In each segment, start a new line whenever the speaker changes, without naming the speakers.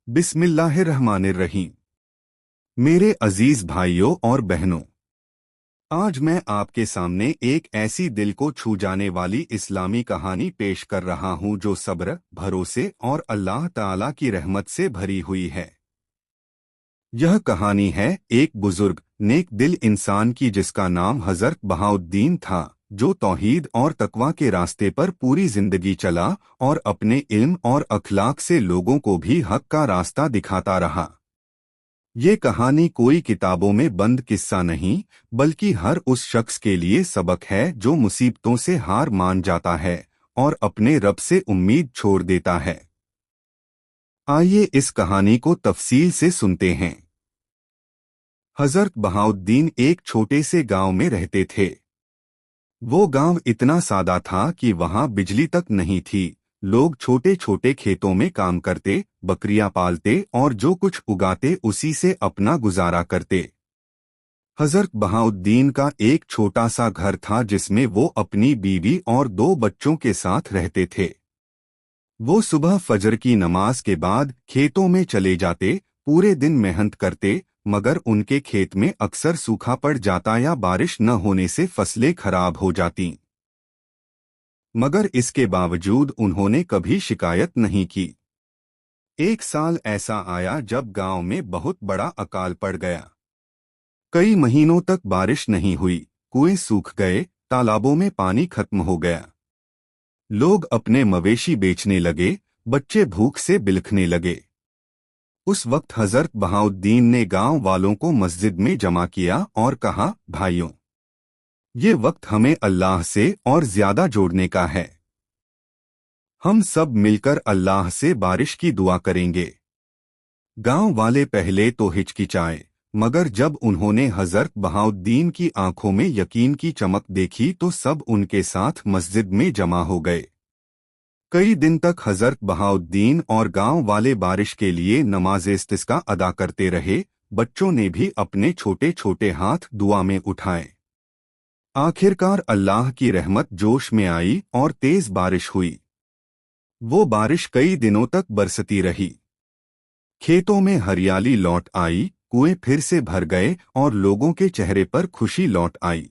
बिस्मिल्लाहिर्रहमानिर्रहीम। मेरे अजीज भाइयों और बहनों, आज मैं आपके सामने एक ऐसी दिल को छू जाने वाली इस्लामी कहानी पेश कर रहा हूं जो सब्र, भरोसे और अल्लाह ताला की रहमत से भरी हुई है। यह कहानी है एक बुजुर्ग, नेक दिल इंसान की जिसका नाम हजरत बहाउद्दीन था, जो तौहीद और तकवा के रास्ते पर पूरी जिंदगी चला और अपने इल्म और अखलाक से लोगों को भी हक का रास्ता दिखाता रहा। ये कहानी कोई किताबों में बंद किस्सा नहीं, बल्कि हर उस शख्स के लिए सबक है जो मुसीबतों से हार मान जाता है और अपने रब से उम्मीद छोड़ देता है। आइए इस कहानी को तफसील से सुनते हैं। हजरत बहाउद्दीन एक छोटे से गांव में रहते थे। वो गांव इतना सादा था कि वहां बिजली तक नहीं थी। लोग छोटे छोटे खेतों में काम करते, बकरियां पालते और जो कुछ उगाते उसी से अपना गुजारा करते। हजरत बहाउद्दीन का एक छोटा सा घर था जिसमें वो अपनी बीवी और 2 बच्चों के साथ रहते थे। वो सुबह फजर की नमाज के बाद खेतों में चले जाते, पूरे दिन मेहनत करते, मगर उनके खेत में अक्सर सूखा पड़ जाता या बारिश न होने से फसलें खराब हो जातीं। मगर इसके बावजूद उन्होंने कभी शिकायत नहीं की। एक साल ऐसा आया जब गांव में बहुत बड़ा अकाल पड़ गया। कई महीनों तक बारिश नहीं हुई, कुएं सूख गए, तालाबों में पानी खत्म हो गया। लोग अपने मवेशी बेचने लगे, बच्चे भूख से बिलखने लगे। उस वक्त हजरत बहाउद्दीन ने गांव वालों को मस्जिद में जमा किया और कहा, भाइयों, ये वक्त हमें अल्लाह से और ज्यादा जोड़ने का है। हम सब मिलकर अल्लाह से बारिश की दुआ करेंगे। गांव वाले पहले तो हिचकिचाए, मगर जब उन्होंने हजरत बहाउद्दीन की आंखों में यकीन की चमक देखी तो सब उनके साथ मस्जिद में जमा हो गए। कई दिन तक हजरत बहाउद्दीन और गांव वाले बारिश के लिए नमाज-ए-इस्तिस्का अदा करते रहे। बच्चों ने भी अपने छोटे छोटे हाथ दुआ में उठाए। आखिरकार अल्लाह की रहमत जोश में आई और तेज बारिश हुई। वो बारिश कई दिनों तक बरसती रही। खेतों में हरियाली लौट आई, कुएं फिर से भर गए और लोगों के चेहरे पर खुशी लौट आई।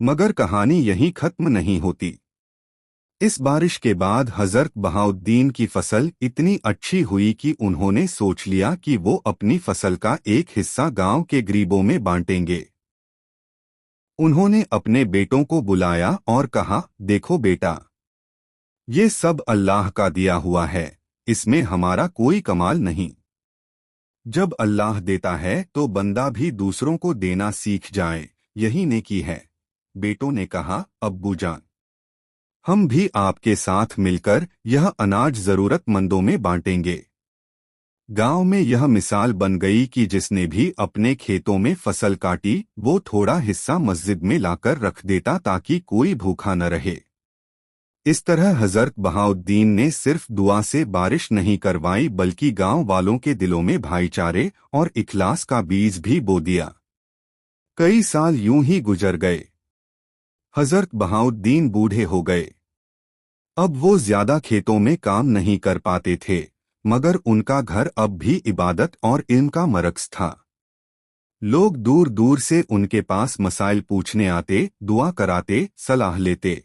मगर कहानी यहीं खत्म नहीं होती। इस बारिश के बाद हजरत बहाउद्दीन की फसल इतनी अच्छी हुई कि उन्होंने सोच लिया कि वो अपनी फसल का एक हिस्सा गांव के गरीबों में बांटेंगे। उन्होंने अपने बेटों को बुलाया और कहा, देखो बेटा, ये सब अल्लाह का दिया हुआ है, इसमें हमारा कोई कमाल नहीं। जब अल्लाह देता है तो बंदा भी दूसरों को देना सीख जाए, यही नेकी है। बेटों ने कहा, अब्बू जान, हम भी आपके साथ मिलकर यह अनाज जरूरतमंदों में बांटेंगे। गांव में यह मिसाल बन गई कि जिसने भी अपने खेतों में फसल काटी वो थोड़ा हिस्सा मस्जिद में लाकर रख देता ताकि कोई भूखा न रहे। इस तरह हजरत बहाउद्दीन ने सिर्फ दुआ से बारिश नहीं करवाई बल्कि गांव वालों के दिलों में भाईचारे और इखलास का बीज भी बो दिया। कई साल यूं ही गुजर गए। हजरत बहाउद्दीन बूढ़े हो गए। अब वो ज्यादा खेतों में काम नहीं कर पाते थे, मगर उनका घर अब भी इबादत और इल्म का मरकज था। लोग दूर दूर से उनके पास मसाइल पूछने आते, दुआ कराते, सलाह लेते।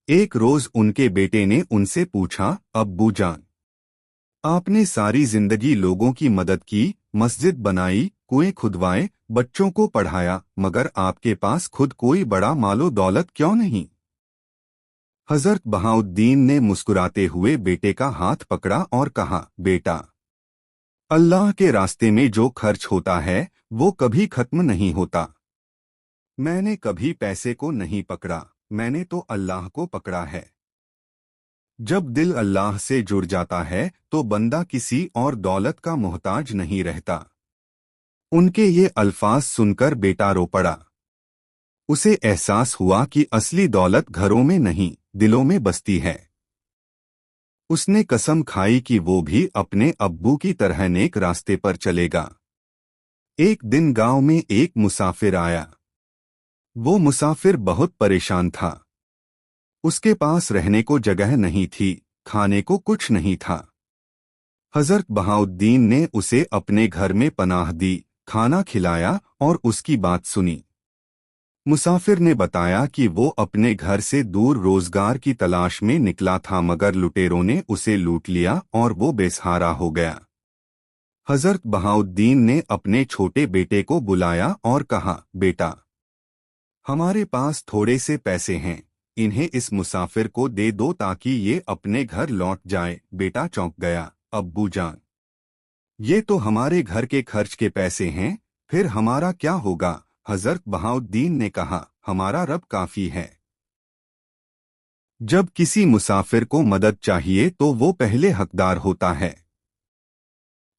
एक रोज उनके बेटे ने उनसे पूछा, अब्बू जान, आपने सारी जिंदगी लोगों की मदद की, मस्जिद बनाई, कुएं खुदवाए, बच्चों को पढ़ाया, मगर आपके पास खुद कोई बड़ा मालो दौलत क्यों नहीं? हजरत बहाउद्दीन ने मुस्कुराते हुए बेटे का हाथ पकड़ा और कहा, बेटा, अल्लाह के रास्ते में जो खर्च होता है वो कभी खत्म नहीं होता। मैंने कभी पैसे को नहीं पकड़ा, मैंने तो अल्लाह को पकड़ा है। जब दिल अल्लाह से जुड़ जाता है तो बंदा किसी और दौलत का मोहताज नहीं रहता। उनके ये अल्फाज सुनकर बेटा रो पड़ा। उसे एहसास हुआ कि असली दौलत घरों में नहीं, दिलों में बसती है। उसने कसम खाई कि वो भी अपने अब्बू की तरह नेक रास्ते पर चलेगा। एक दिन गांव में एक मुसाफिर आया। वो मुसाफिर बहुत परेशान था। उसके पास रहने को जगह नहीं थी, खाने को कुछ नहीं था। हज़रत बहाउद्दीन ने उसे अपने घर में पनाह दी, खाना खिलाया और उसकी बात सुनी। मुसाफिर ने बताया कि वो अपने घर से दूर रोजगार की तलाश में निकला था, मगर लुटेरों ने उसे लूट लिया और वो बेसहारा हो गया। हज़रत बहाउद्दीन ने अपने छोटे बेटे को बुलाया और कहा, बेटा, हमारे पास थोड़े से पैसे हैं, इन्हें इस मुसाफिर को दे दो ताकि ये अपने घर लौट जाए। बेटा चौंक गया, अब्बू जान, ये तो हमारे घर के खर्च के पैसे हैं, फिर हमारा क्या होगा? हज़रत बहाउद्दीन ने कहा, हमारा रब काफी है। जब किसी मुसाफिर को मदद चाहिए तो वो पहले हकदार होता है।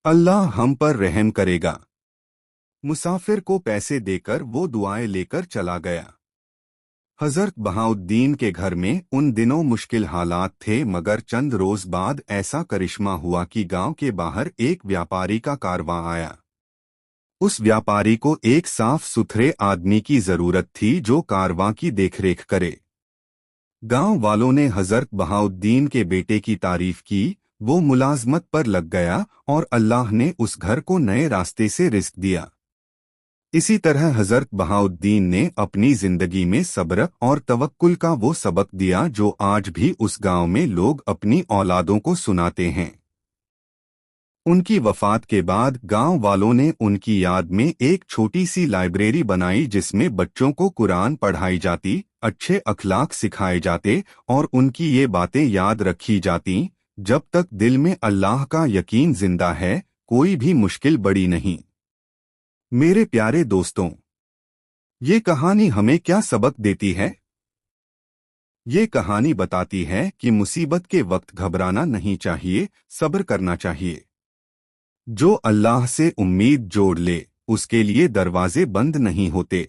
अल्लाह हम पर रहम करेगा। मुसाफिर को पैसे देकर वो दुआएं लेकर चला गया। हज़रत बहाउद्दीन के घर में उन दिनों मुश्किल हालात थे, मगर चंद रोज बाद ऐसा करिश्मा हुआ कि गांव के बाहर एक व्यापारी का कारवां आया। उस व्यापारी को एक साफ सुथरे आदमी की जरूरत थी जो कारवां की देखरेख करे। गांव वालों ने हज़रत बहाउद्दीन के बेटे की तारीफ की, वो मुलाजमत पर लग गया और अल्लाह ने उस घर को नए रास्ते से रिज़्क दिया। इसी तरह हज़रत बहाउद्दीन ने अपनी जिंदगी में सब्र और तवक्कुल का वो सबक दिया जो आज भी उस गांव में लोग अपनी औलादों को सुनाते हैं। उनकी वफात के बाद गांव वालों ने उनकी याद में एक छोटी सी लाइब्रेरी बनाई जिसमें बच्चों को कुरान पढ़ाई जाती, अच्छे अखलाक सिखाए जाते और उनकी ये बातें याद रखी जाती, जब तक दिल में अल्लाह का यकीन जिंदा है, कोई भी मुश्किल बड़ी नहीं। मेरे प्यारे दोस्तों, ये कहानी हमें क्या सबक देती है? ये कहानी बताती है कि मुसीबत के वक्त घबराना नहीं चाहिए, सब्र करना चाहिए। जो अल्लाह से उम्मीद जोड़ ले, उसके लिए दरवाजे बंद नहीं होते।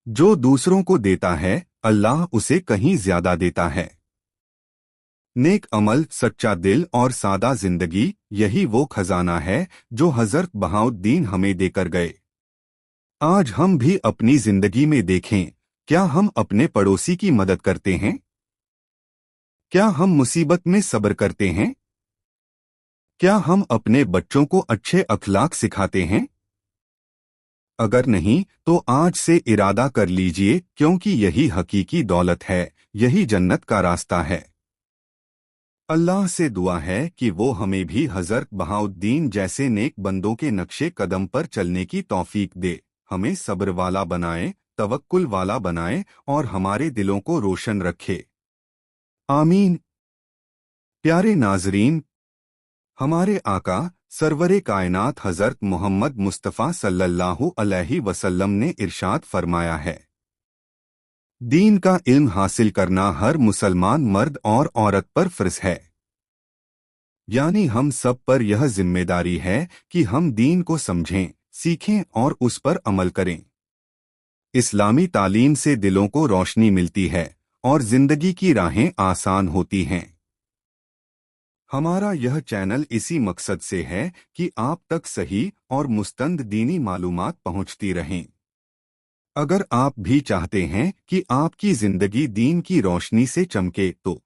जो दूसरों को देता है, अल्लाह उसे कहीं ज्यादा देता है। नेक अमल, सच्चा दिल और सादा जिंदगी, यही वो खजाना है जो हज़रत बहाउद्दीन हमें देकर गए। आज हम भी अपनी जिंदगी में देखें, क्या हम अपने पड़ोसी की मदद करते हैं? क्या हम मुसीबत में सब्र करते हैं? क्या हम अपने बच्चों को अच्छे अखलाक सिखाते हैं? अगर नहीं तो आज से इरादा कर लीजिए, क्योंकि यही हकीकी दौलत है, यही जन्नत का रास्ता है। अल्लाह से दुआ है कि वो हमें भी हज़रत बहाउद्दीन जैसे नेक बंदों के नक्शे कदम पर चलने की तौफीक दे, हमें सब्र वाला बनाए, तवक्कुल वाला बनाए और हमारे दिलों को रोशन रखे। आमीन। प्यारे नाज़रीन, हमारे आका सरवरे कायनात हज़रत मोहम्मद मुस्तफ़ा सल्लल्लाहु अलैहि वसल्लम ने इरशाद फरमाया है, दीन का इल्म हासिल करना हर मुसलमान मर्द और औरत पर फर्ज है। यानी हम सब पर यह जिम्मेदारी है कि हम दीन को समझें, सीखें और उस पर अमल करें। इस्लामी तालीम से दिलों को रोशनी मिलती है और जिंदगी की राहें आसान होती हैं। हमारा यह चैनल इसी मकसद से है कि आप तक सही और मुस्तंद दीनी मालूमात पहुंचती रहें। अगर आप भी चाहते हैं कि आपकी जिंदगी दीन की रोशनी से चमके तो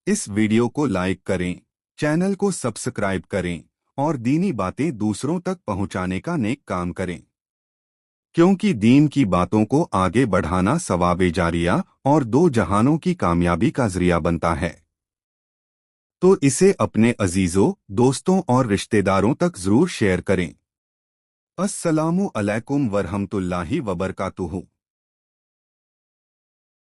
इस वीडियो को लाइक करें, चैनल को सब्सक्राइब करें और दीनी बातें दूसरों तक पहुंचाने का नेक काम करें, क्योंकि दीन की बातों को आगे बढ़ाना सवाबे जारिया और दो जहानों की कामयाबी का जरिया बनता है। तो इसे अपने अजीजों, दोस्तों और रिश्तेदारों तक जरूर शेयर करें। अस्सलामु अलैकुम वरहमतुल्लाहि वबरकातुहू।